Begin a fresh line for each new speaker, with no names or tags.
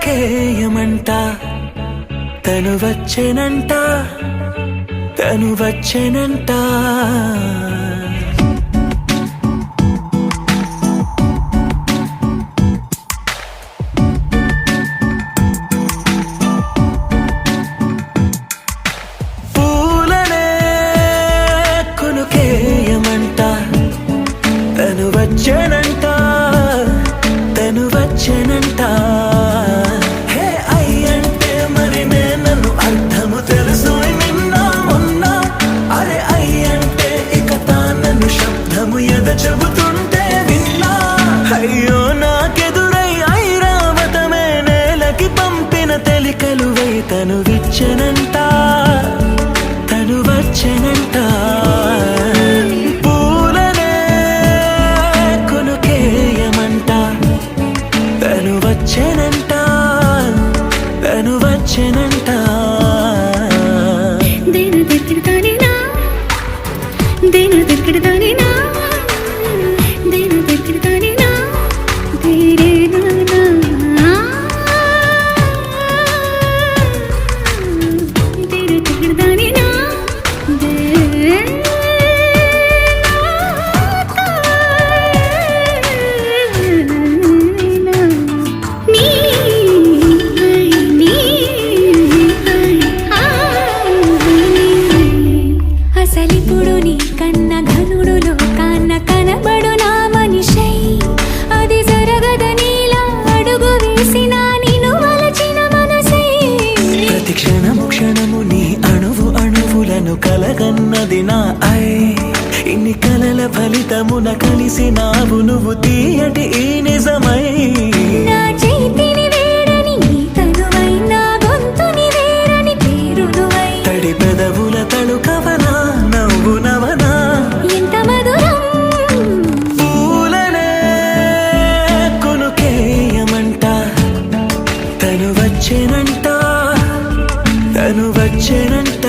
కొనుకేయమంట తను వచ్చెనంట తను వచ్చెనంట పూలనే కొనుకేయమంట తను వచ్చెనంట తను వచ్చెనంట హే అయ్యంటే మరి నేను అర్థము తెలుసు నిన్న మొన్న అరే అయ్యంటే ఇక తానను శబ్దము ఎద చెబుతుంటే విన్నా అయ్యో నాకెదురై ఐరావతమే నేలకి పంపిన తెలికలువై తను విచ్చెనంట తను వచ్చెనంట వచ్చెనంట తను వచ్చెనంట
దేను దగ్గరదానినా దేను దగ్గరదానినా దేను దగ్గరదానినా దేరేనా దేను దగ్గరదానినా అసలిప్పుడు నీ కన్న ఘనుడులో కన్న కనబడు నా మనిషై అది జరగదనిలా అడుగు వేసిన నిన్ను వలచిన మనసై
ప్రతి క్షణము క్షణము నీ అణువు అణువులను కలగన్నది నా ఐ ఇన్ని కలల ఫలితమున కలిసినావు నువ్వు తీయటి ఈ నిజమై
నా చేతిని వేడని నీ తనువై నా గొంతుని వేరని పేరు నువ్వై
తడి పెదవుల తళుకవనా నవ్వు నవనా
ఎంత మధురం
పూలనే కొనుకేయమంట తను వచ్చెనంట తను వచ్చెనంట